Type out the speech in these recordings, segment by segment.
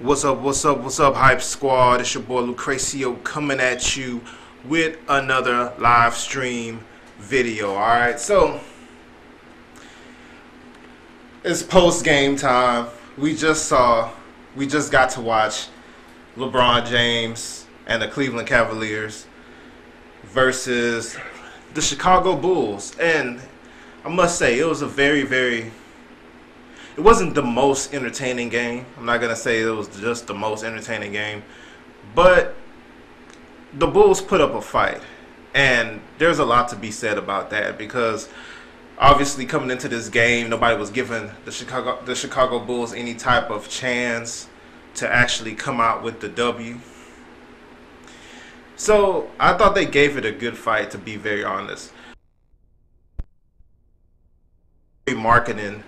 What's up, what's up, what's up, Hype Squad? It's your boy Lucrecio coming at you with another live stream video. Alright, so it's post game time. We just got to watch LeBron James and the Cleveland Cavaliers versus the Chicago Bulls. And I must say, it was a it wasn't the most entertaining game. I'm not going to say it was just the most entertaining game. But the Bulls put up a fight. And there's a lot to be said about that because obviously coming into this game, nobody was giving the Chicago Bulls any type of chance to actually come out with the W. So I thought they gave it a good fight, to be very honest. Marketing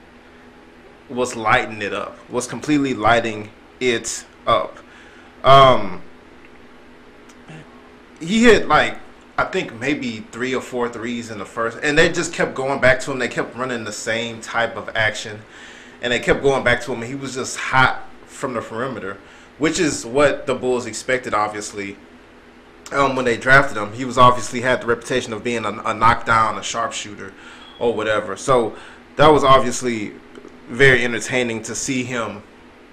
was lighting it up, was completely lighting it up. He hit like, I think maybe 3 or 4 threes in the first, and they just kept going back to him. They kept running the same type of action, and they kept going back to him, and he was just hot from the perimeter, which is what the Bulls expected, obviously. When they drafted him, he was obviously had the reputation of being a knockdown, a sharpshooter, or whatever. So that was obviously very entertaining to see him,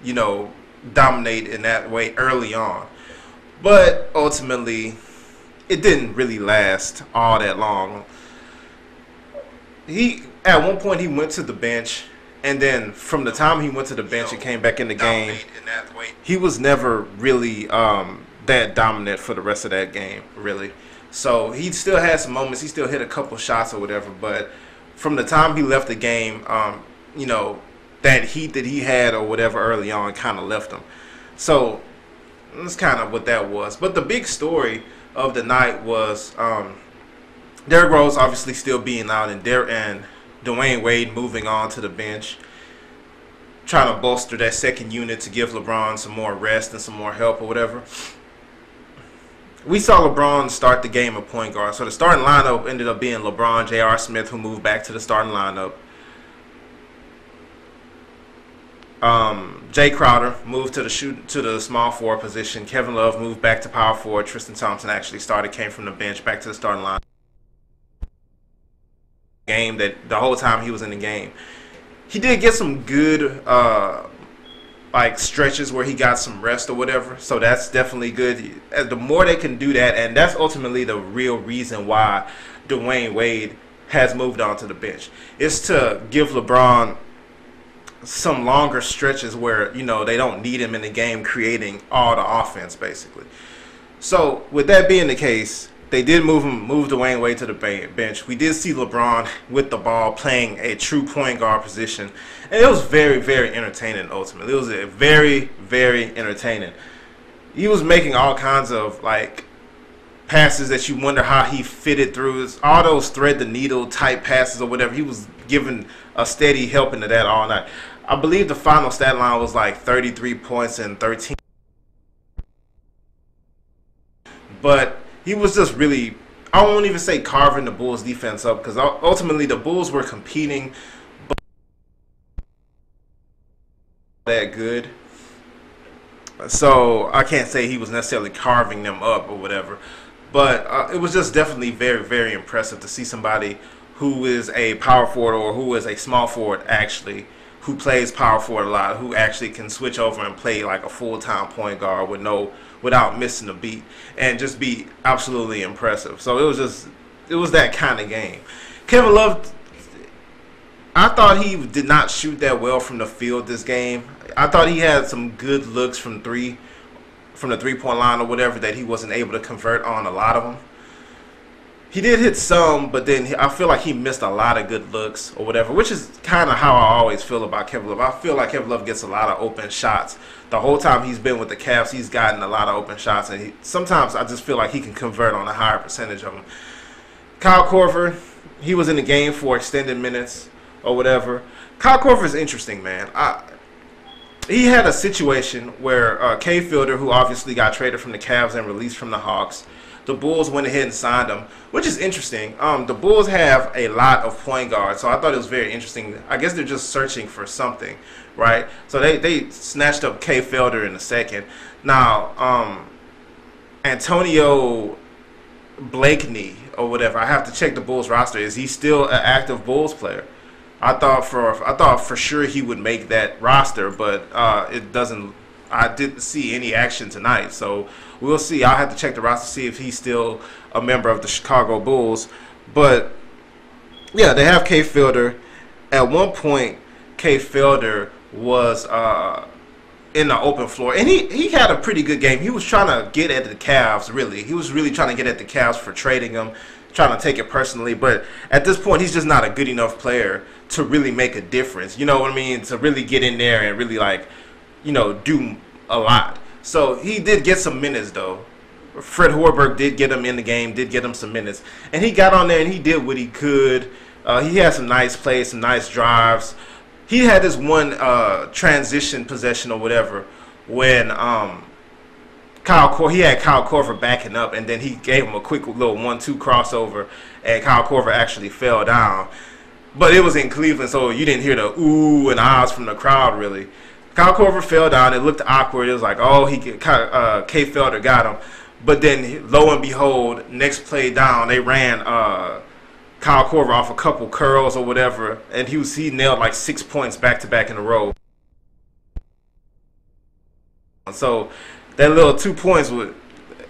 you know, dominate in that way early on. But ultimately, it didn't really last all that long. At one point he went to the bench, and then from the time he went to the bench and came back in the game, he was never really that dominant for the rest of that game, really. So he still had some moments. He still hit a couple shots or whatever, but from the time he left the game, you know, that heat that he had or whatever early on kind of left him. So that's kind of what that was. But the big story of the night was Derrick Rose obviously still being out, and Dwayne Wade moving on to the bench, trying to bolster that second unit to give LeBron some more rest and some more help or whatever. We saw LeBron start the game at point guard. So the starting lineup ended up being LeBron, J.R. Smith, who moved back to the starting lineup. Jay Crowder moved to the small forward position. Kevin Love moved back to power forward. Tristan Thompson actually came from the bench back to the starting line. Game that the whole time he was in the game, he did get some good like stretches where he got some rest or whatever. So that's definitely good. The more they can do that, and that's ultimately the real reason why Dwayne Wade has moved on to the bench, is to give LeBron some longer stretches where, you know, they don't need him in the game creating all the offense basically. So with that being the case, they did move Dwayne Wade to the bench. We did see LeBron with the ball playing a true point guard position, and it was very, very entertaining. Ultimately, it was a very, very entertaining. He was making all kinds of like passes that you wonder how he fitted through. All those thread the needle type passes or whatever. He was giving a steady help into that all night. I believe the final stat line was like 33 points and 13. But he was just really, I won't even say carving the Bulls defense up, because ultimately the Bulls were competing, but that good. So I can't say he was necessarily carving them up or whatever. But it was just definitely very, very impressive to see somebody who is a power forward or who is a small forward actually, who plays power forward a lot, who actually can switch over and play like a full-time point guard without missing a beat, and just be absolutely impressive. So it was that kind of game. Kevin Love, I thought he did not shoot that well from the field this game. I thought he had some good looks from the three-point line or whatever that he wasn't able to convert on a lot of them. He did hit some, but then I feel like he missed a lot of good looks or whatever, which is kind of how I always feel about Kevin Love. I feel like Kevin Love gets a lot of open shots. The whole time he's been with the Cavs, he's gotten a lot of open shots, and sometimes I just feel like he can convert on a higher percentage of them. Kyle Korver, he was in the game for extended minutes or whatever. Kyle Korver is interesting, man. He had a situation where Kay Fielder, who obviously got traded from the Cavs and released from the Hawks, the Bulls went ahead and signed him, which is interesting. The Bulls have a lot of point guards, so I thought it was very interesting. I guess they're just searching for something, right? So they snatched up K. Felder in the second. Now, Antonio Blakeney or whatever, I have to check the Bulls roster. Is he still an active Bulls player? I thought for sure he would make that roster, but it doesn't. I didn't see any action tonight, so we'll see. I'll have to check the roster to see if he's still a member of the Chicago Bulls. But yeah, they have K. Felder. At one point, K. Felder was in the open floor, and he had a pretty good game. He was trying to get at the Cavs, really. He was really trying to get at the Cavs for trading him, trying to take it personally. But at this point, he's just not a good enough player to really make a difference. You know what I mean? To really get in there and really, like, you know, do a lot. So he did get some minutes, though. Fred Hoiberg did get him in the game, did get him some minutes. And he got on there and he did what he could. He had some nice plays, some nice drives. He had this one transition possession or whatever when he had Kyle Korver backing up, and then he gave him a quick little 1-2 crossover, and Kyle Korver actually fell down. But it was in Cleveland, so you didn't hear the ooh and ahs from the crowd, really. Kyle Korver fell down. It looked awkward. It was like, oh, K. Felder got him. But then, lo and behold, next play down, they ran Kyle Korver off a couple curls or whatever, and he nailed like 6 points back-to-back in a row. So that little 2 points,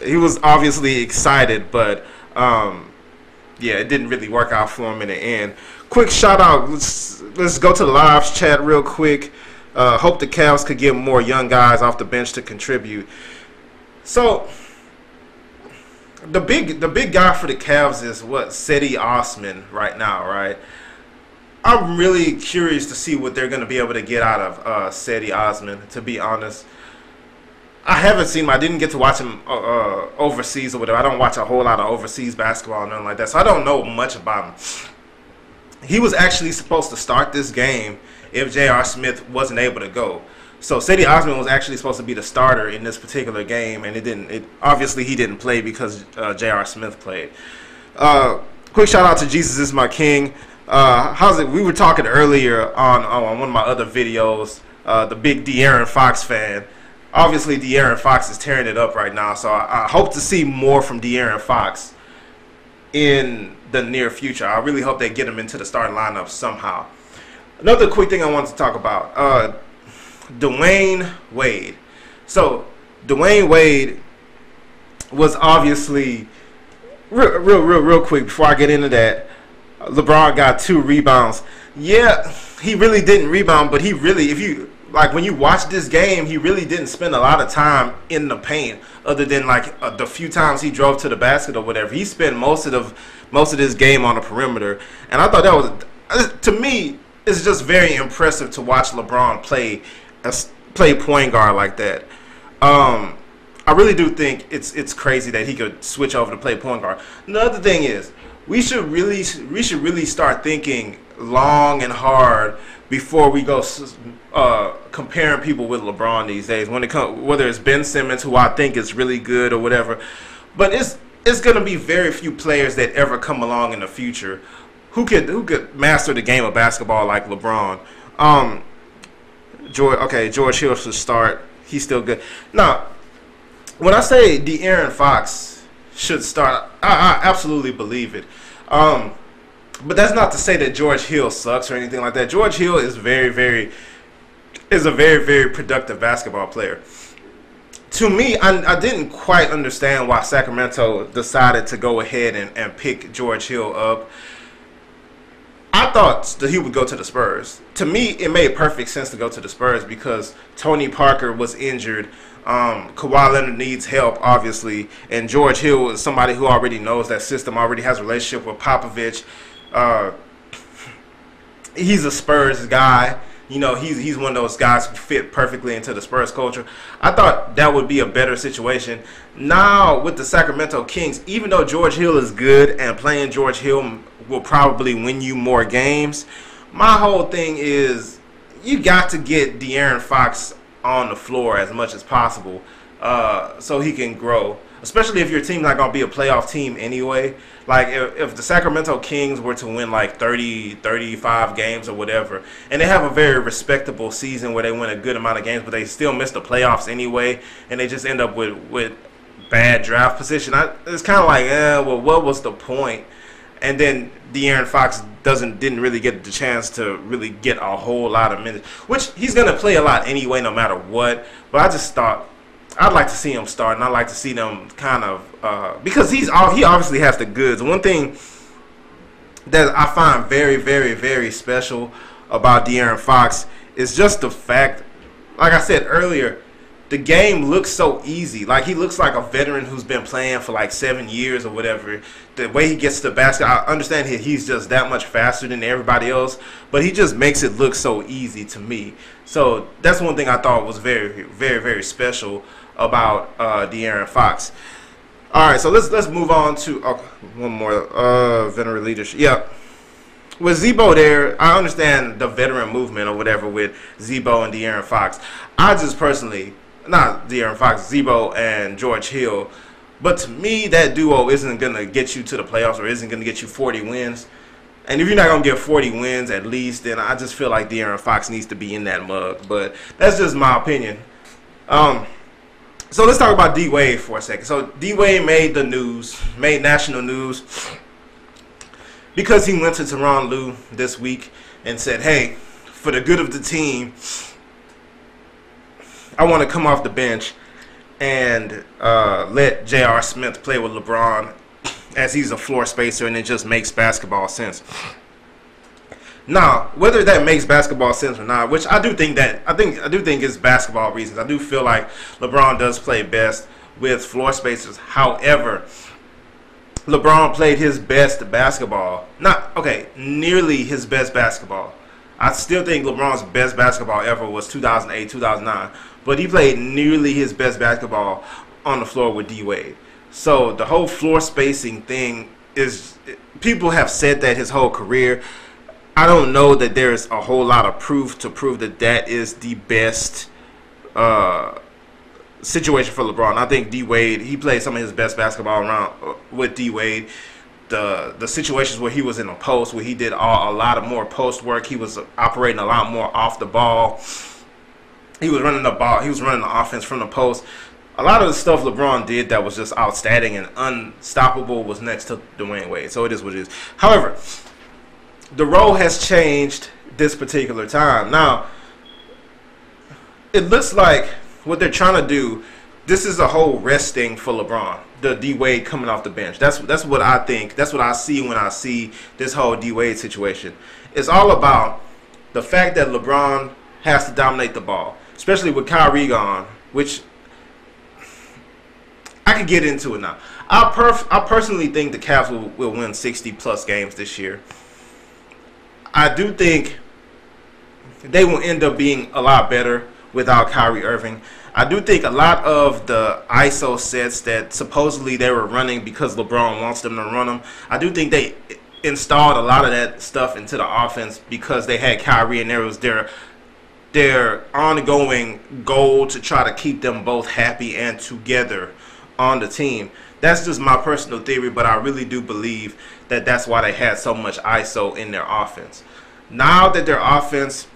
he was obviously excited, but yeah, it didn't really work out for him in the end. Quick shout out. Let's go to the live chat real quick. Hope the Cavs could get more young guys off the bench to contribute. So the big guy for the Cavs is Cedi Osman right now, right? I'm really curious to see what they're going to be able to get out of Cedi Osman, to be honest. I haven't seen him. I didn't get to watch him overseas or whatever. I don't watch a whole lot of overseas basketball or nothing like that, so I don't know much about him. He was actually supposed to start this game if J.R. Smith wasn't able to go. So Cedi Osman was actually supposed to be the starter in this particular game, and it didn't. Obviously, he didn't play because J.R. Smith played. Quick shout out to Jesus is My King. How's it? We were talking earlier on one of my other videos. The big De'Aaron Fox fan. Obviously, De'Aaron Fox is tearing it up right now, so I hope to see more from De'Aaron Fox in the near future. I really hope they get him into the starting lineup somehow. Another quick thing I wanted to talk about, Dwayne Wade. So, Dwayne Wade was obviously, real quick before I get into that, LeBron got 2 rebounds. Yeah, he really didn't rebound, but he really, when you watch this game, he really didn't spend a lot of time in the paint, other than the few times he drove to the basket or whatever. He spent most of this game on the perimeter, and I thought that was, to me, it's just very impressive to watch LeBron play point guard like that. I really do think it's crazy that he could switch over to play point guard. Another thing is, we should really start thinking long and hard before we go comparing people with LeBron these days. Whether it's Ben Simmons, who I think is really good or whatever, but it's going to be very few players that ever come along in the future who could master the game of basketball like LeBron. George Hill should start. He's still good. Now, when I say De'Aaron Fox should start, I absolutely believe it. But that's not to say that George Hill sucks or anything like that. George Hill is a very, very productive basketball player. To me, I didn't quite understand why Sacramento decided to go ahead and pick George Hill up. I thought that he would go to the Spurs. To me, it made perfect sense to go to the Spurs because Tony Parker was injured. Kawhi Leonard needs help, obviously, and George Hill is somebody who already knows that system, already has a relationship with Popovich. He's a Spurs guy. You know, he's one of those guys who fit perfectly into the Spurs culture. I thought that would be a better situation. Now, with the Sacramento Kings, even though George Hill is good and playing George Hill will probably win you more games, my whole thing is you got to get De'Aaron Fox on the floor as much as possible so he can grow. especially if your team's not gonna be a playoff team anyway. Like if the Sacramento Kings were to win like 30, 35 games or whatever, and they have a very respectable season where they win a good amount of games, but they still miss the playoffs anyway, and they just end up with bad draft position. It's kind of like, well, what was the point? And then De'Aaron Fox didn't really get the chance to really get a whole lot of minutes, which he's gonna play a lot anyway, no matter what. But I just thought I'd like to see him start, and I'd like to see them kind of because he obviously has the goods. One thing that I find very, very, very special about De'Aaron Fox is just the fact, like I said earlier, the game looks so easy. Like, he looks like a veteran who's been playing for like 7 years or whatever. The way he gets to the basket, I understand he's just that much faster than everybody else, but he just makes it look so easy to me. So that's one thing I thought was very, very, very special about De'Aaron Fox. All right, so let's move on to one more veteran leadership. Yeah. With Zebo there, I understand the veteran movement or whatever with Zebo and De'Aaron Fox. I just personally, not De'Aaron Fox, Zebo and George Hill, but to me, that duo isn't going to get you to the playoffs or isn't going to get you 40 wins. And if you're not going to get 40 wins at least, then I just feel like De'Aaron Fox needs to be in that mug. But that's just my opinion. So let's talk about D-Wade for a second. So D-Wade made the news, made national news, because he went to Tyronn Lue this week and said, hey, for the good of the team, I want to come off the bench and let J.R. Smith play with LeBron, as he's a floor spacer and it just makes basketball sense. Now, whether that makes basketball sense or not, which I do think it's basketball reasons. I do feel like LeBron does play best with floor spacers. However, LeBron played his best basketball. Nearly his best basketball. I still think LeBron's best basketball ever was 2008, 2009. But he played nearly his best basketball on the floor with D-Wade. So the whole floor spacing thing is, people have said that his whole career. I don't know that there's a whole lot of proof to prove that that is the best situation for LeBron. I think D-Wade, he played some of his best basketball around with D-Wade. The situations where he was in a post, where he did a lot of more post work. He was operating a lot more off the ball. He was running the ball. He was running the offense from the post. A lot of the stuff LeBron did that was just outstanding and unstoppable was next to Dwayne Wade. So it is what it is. However, the role has changed this particular time. Now, it looks like what they're trying to do, this is a whole rest thing for LeBron. The D-Wade coming off the bench. That's what I think. That's what I see when I see this whole D-Wade situation. It's all about the fact that LeBron has to dominate the ball, especially with Kyrie gone, which I could get into it now. I personally think the Cavs will win 60-plus games this year. I do think they will end up being a lot better without Kyrie Irving. I do think a lot of the ISO sets that supposedly they were running because LeBron wants them to run them, I do think they installed a lot of that stuff into the offense because they had Kyrie and there was their ongoing goal to try to keep them both happy and together on the team. That's just my personal theory, but I really do believe that that's why they had so much ISO in their offense. Now that their offense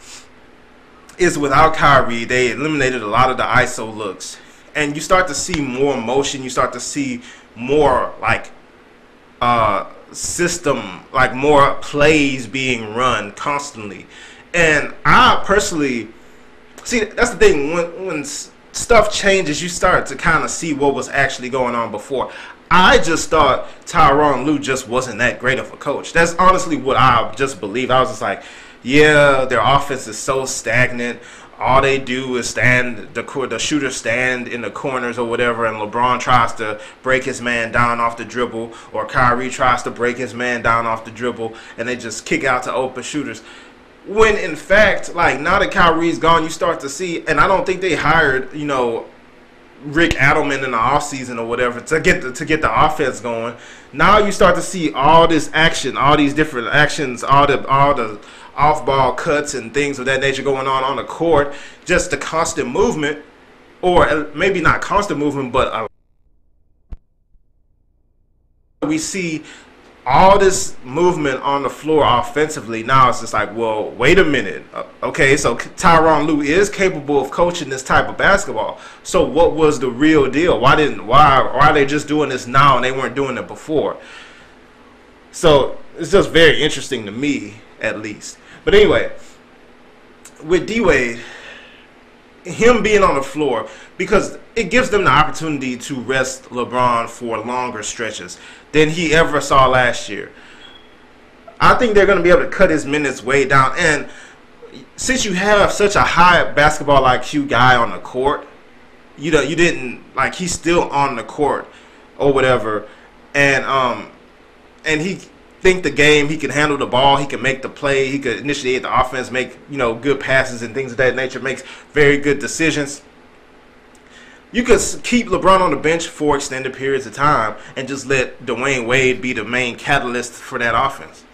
is without Kyrie, they eliminated a lot of the ISO looks. And you start to see more motion. You start to see more like system, like more plays being run constantly. And I personally, see, that's the thing. When stuff changes, you start to kind of see what was actually going on before. I just thought Tyronn Lue just wasn't that great of a coach. That's honestly what I just believe. I was just like, yeah, their offense is so stagnant. All they do is the shooters stand in the corners or whatever, and LeBron tries to break his man down off the dribble, or Kyrie tries to break his man down off the dribble, and they just kick out to open shooters. When in fact, like, now that Kyrie's gone, you start to see, and I don't think they hired, Rick Adelman in the offseason or whatever to get the offense going. Now you start to see all this action, all these different actions, all the off-ball cuts and things of that nature going on the court, just the constant movement, or maybe not constant movement, but we see all this movement on the floor offensively. Now it's just like, well, wait a minute. Okay, so Tyronn Lue is capable of coaching this type of basketball. So what was the real deal? Why are they just doing this now and they weren't doing it before? So it's just very interesting to me, at least. But anyway, with D-Wade, him being on the floor, because it gives them the opportunity to rest LeBron for longer stretches than he ever saw last year. I think they're going to be able to cut his minutes way down. And since you have such a high basketball IQ guy on the court, you didn't, like, he's still on the court or whatever, and he think the game, he can handle the ball, he can make the play, he could initiate the offense, make, good passes and things of that nature, makes very good decisions. You could keep LeBron on the bench for extended periods of time and just let Dwayne Wade be the main catalyst for that offense.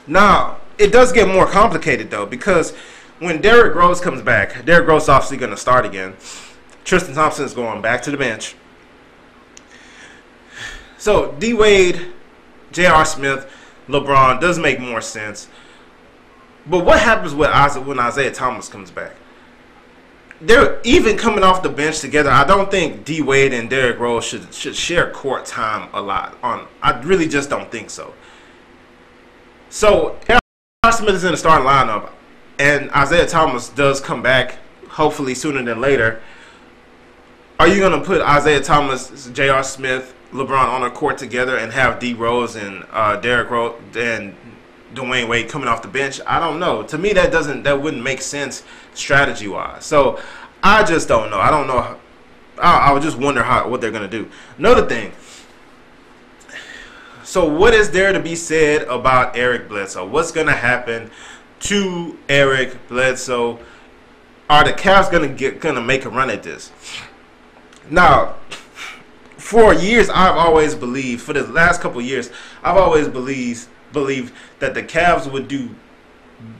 Now, it does get more complicated, though, because when Derrick Rose comes back, Derrick Rose is obviously going to start again. Tristan Thompson is going back to the bench. So, D-Wade, J.R. Smith, LeBron does make more sense. But what happens when Isaiah Thomas comes back? They're even coming off the bench together. I don't think D-Wade and Derrick Rose should share court time a lot. I really just don't think so. So, J.R. Smith is in the starting lineup, and Isaiah Thomas does come back, hopefully sooner than later. Are you going to put Isaiah Thomas, J.R. Smith, LeBron on the court together and have D Rose and Derrick Rose and Dwayne Wade coming off the bench? I don't know. To me, that wouldn't make sense strategy wise. So I just don't know. I don't know. I would just wonder what they're gonna do. Another thing. So what is there to be said about Eric Bledsoe? What's gonna happen to Eric Bledsoe? Are the Cavs gonna make a run at this? Now, for years, I've always believed, for the last couple of years, I've always believed that the Cavs would do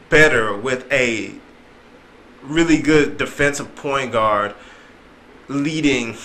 better with a really good defensive point guard leading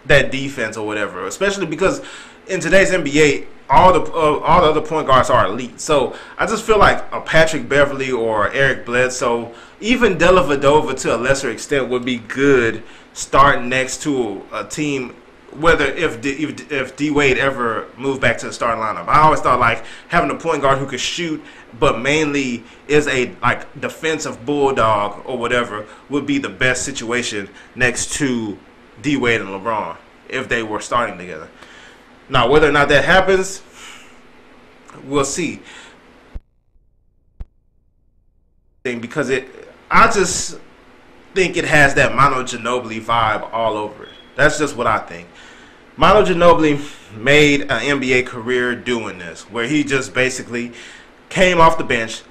that defense or whatever. Especially because in today's NBA, all the other point guards are elite. So I just feel like a Patrick Beverly or Eric Bledsoe, even Della Vadova to a lesser extent, would be good starting next to a team. Whether if D-Wade ever moved back to the starting lineup, I always thought like having a point guard who could shoot, but mainly is a defensive bulldog or whatever, would be the best situation next to D-Wade and LeBron if they were starting together. Now, whether or not that happens, we'll see. Because I just think it has that Manu Ginobili vibe all over it. That's just what I think. Manu Ginobili made an NBA career doing this, where he just basically came off the bench.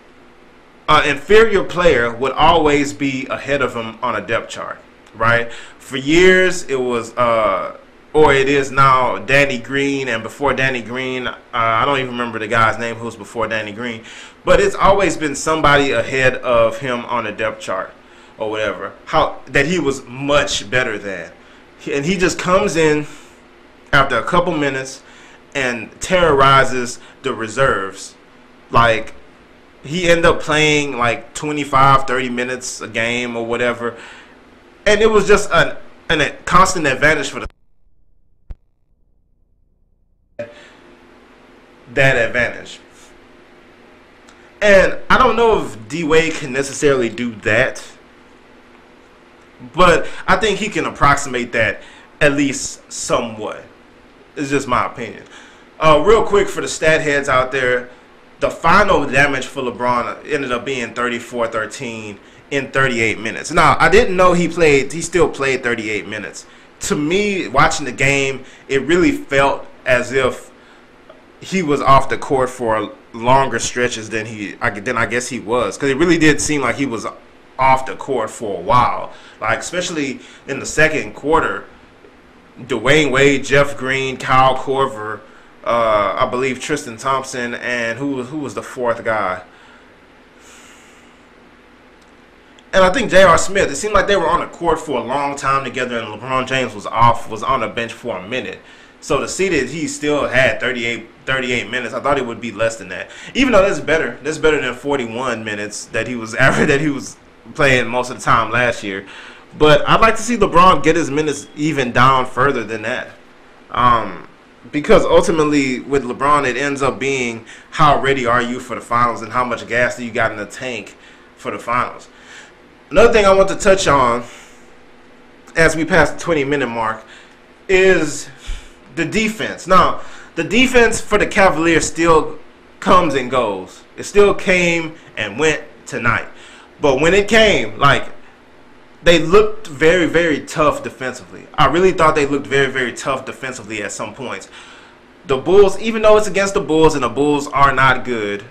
An inferior player would always be ahead of him on a depth chart, right? For years, it was, or it is now, Danny Green, and before Danny Green, I don't even remember the guy's name who was before Danny Green, but it's always been somebody ahead of him on a depth chart or whatever, that he was much better than. And he just comes in after a couple minutes and terrorizes the reserves. Like, he ended up playing like 25, 30 minutes a game or whatever. And it was just a constant advantage for that advantage. And I don't know if D-Wade can necessarily do that, but I think he can approximate that at least somewhat. It's just my opinion. Real quick for the stat heads out there, the final damage for LeBron ended up being 34-13 in 38 minutes. Now, I didn't know he still played 38 minutes. To me, watching the game, it really felt as if he was off the court for longer stretches than I guess he was. Because it really did seem like he was off the court for a while. Like, especially in the second quarter, Dwayne Wade, Jeff Green, Kyle Korver, I believe Tristan Thompson, and who was the fourth guy? And I think J.R. Smith. It seemed like they were on the court for a long time together, and LeBron James was on the bench for a minute. So to see that he still had 38 minutes, I thought it would be less than that. Even though that's better. That's better than 41 minutes that he was playing most of the time last year. But I'd like to see LeBron get his minutes even down further than that. Because ultimately with LeBron, it ends up being how ready are you for the finals and how much gas do you got in the tank for the finals. Another thing I want to touch on as we pass the 20-minute mark is the defense. Now, the defense for the Cavaliers still comes and goes. It still came and went tonight. But when it came, like, they looked very, very tough defensively. I really thought they looked very, very tough defensively at some points. The Bulls, even though it's against the Bulls and the Bulls are not good,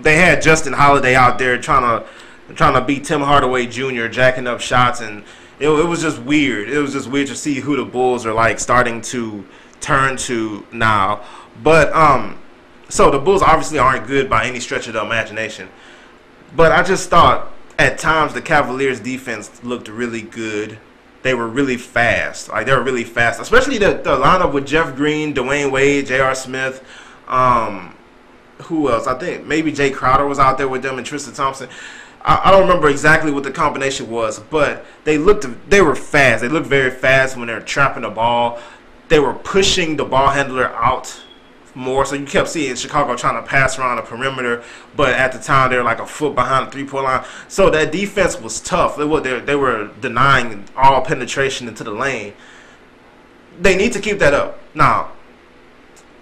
they had Justin Holiday out there trying to beat Tim Hardaway Jr., jacking up shots, and it was just weird. It was just weird to see who the Bulls are like starting to turn to now. But so the Bulls obviously aren't good by any stretch of the imagination. But I just thought at times the Cavaliers defense looked really good. They were really fast. Like, they were really fast. Especially the lineup with Jeff Green, Dwayne Wade, J.R. Smith. Who else? I think maybe Jay Crowder was out there with them and Tristan Thompson. I don't remember exactly what the combination was, but they were fast. They looked very fast when they were trapping the ball. They were pushing the ball handler out more, so you kept seeing Chicago trying to pass around the perimeter, but at the time they were like a foot behind the three-point line. So that defense was tough. They were denying all penetration into the lane. They need to keep that up. Now,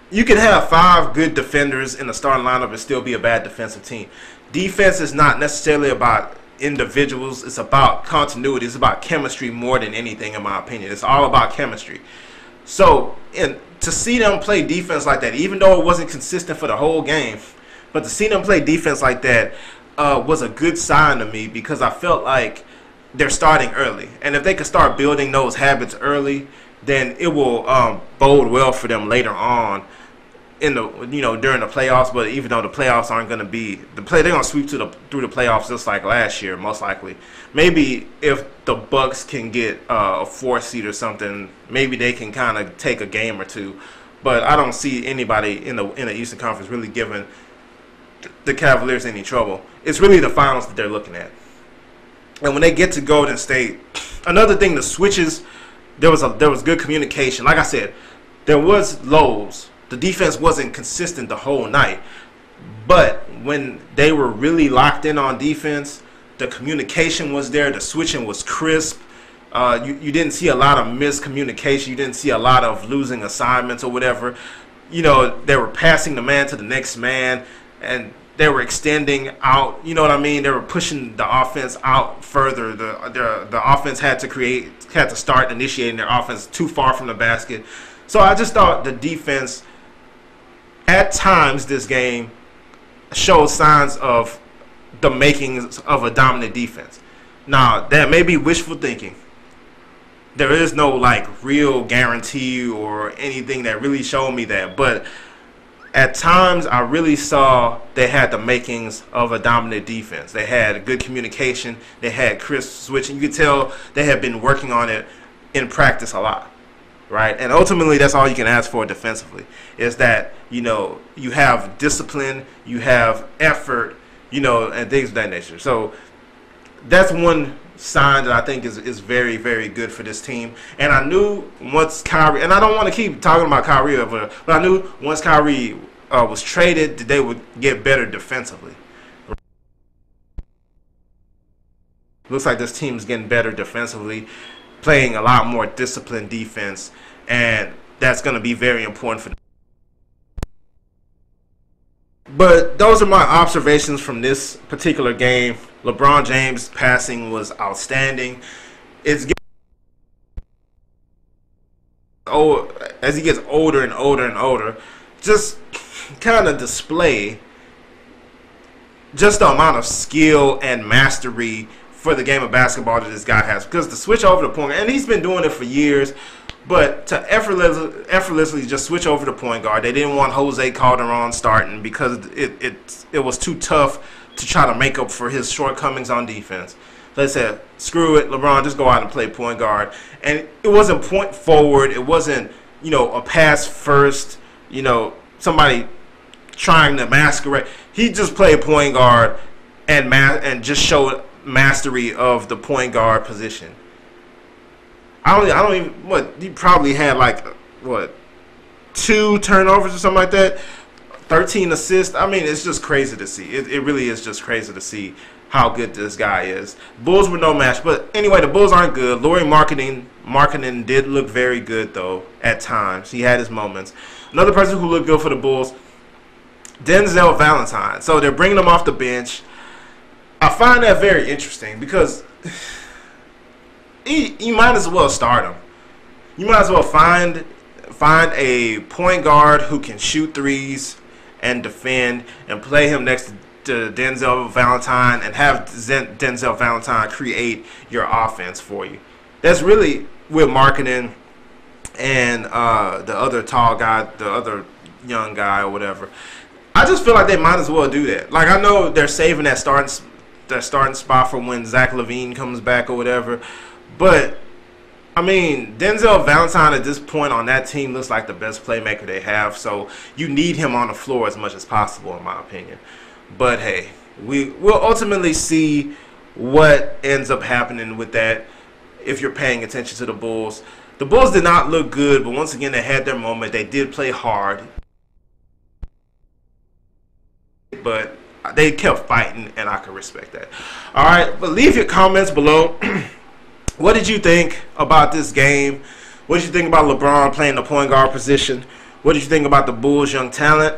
you can have 5 good defenders in the starting lineup and still be a bad defensive team. Defense is not necessarily about individuals. It's about continuity. It's about chemistry more than anything, in my opinion. It's all about chemistry. So, to see them play defense like that, even though it wasn't consistent for the whole game, but to see them play defense like that was a good sign to me, because I felt like they're starting early. And if they could start building those habits early, then it will bode well for them later on in the during the playoffs. But even though the playoffs aren't going to be they're going to sweep through the playoffs just like last year, most likely. Maybe if the Bucks can get a 4th seed or something, maybe they can kind of take a game or two. But I don't see anybody in the Eastern Conference really giving the Cavaliers any trouble. It's really the finals that they're looking at. And when they get to Golden State, another thing, the switches, there was good communication. Like I said, there was lows. The defense wasn't consistent the whole night. But when they were really locked in on defense, the communication was there. The switching was crisp. You didn't see a lot of miscommunication. You didn't see a lot of losing assignments or whatever. They were passing the man to the next man, and they were extending out. You know what I mean? They were pushing the offense out further. The offense had to start initiating their offense too far from the basket. So I just thought the defense, at times this game, showed signs of the makings of a dominant defense. Now, that may be wishful thinking. There is no real guarantee or anything that really showed me that, but at times I really saw they had the makings of a dominant defense. They had good communication. They had crisp switching. You could tell they had been working on it in practice a lot. Right? And ultimately, that's all you can ask for defensively, is that, you have discipline, you have effort, and things of that nature. So that's one sign that I think is very, very good for this team. And I knew once Kyrie, and I don't want to keep talking about Kyrie, but I knew once Kyrie was traded, that they would get better defensively. Looks like this team's getting better defensively, playing a lot more disciplined defense, and that's going to be very important for them. But those are my observations from this particular game. LeBron James' passing was outstanding. As he gets older and older and older, just kind of display just the amount of skill and mastery for the game of basketball that this guy has. Because to switch over the point, and he's been doing it for years, but to effortlessly just switch over to point guard. They didn't want Jose Calderon starting because it was too tough to try to make up for his shortcomings on defense. They said, screw it, LeBron, just go out and play point guard. And it wasn't point forward. It wasn't a pass first, somebody trying to masquerade. He just played point guard and just showed mastery of the point guard position. I don't even he probably had like 2 turnovers or something like that. 13 assists. I mean, it's just crazy to see. It really is just crazy to see how good this guy is. Bulls were no match. But anyway, the Bulls aren't good. Lauri Markkanen did look very good, though, at times. He had his moments. Another person who looked good for the Bulls, Denzel Valentine. So they're bringing him off the bench. I find that very interesting because you might as well start him. You might as well find a point guard who can shoot threes and defend and play him next to Denzel Valentine and have Denzel Valentine create your offense for you. That's really with Markkanen and the other tall guy, the other young guy or whatever. I just feel like they might as well do that. Like, I know they're saving that starting spot for when Zach LaVine comes back or whatever, but I mean, Denzel Valentine at this point on that team looks like the best playmaker they have, so you need him on the floor as much as possible, in my opinion. But hey, we'll ultimately see what ends up happening with that if you're paying attention to the Bulls. The Bulls did not look good, but once again, they had their moment. They did play hard, but they kept fighting, and I can respect that. All right, but leave your comments below. What did you think about this game? What did you think about LeBron playing the point guard position? What did you think about the Bulls' young talent?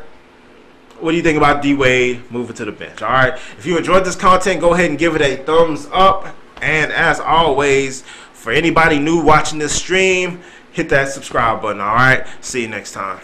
What do you think about D-Wade moving to the bench? All right, if you enjoyed this content, go ahead and give it a thumbs up. And as always, for anybody new watching this stream, hit that subscribe button. All right, see you next time.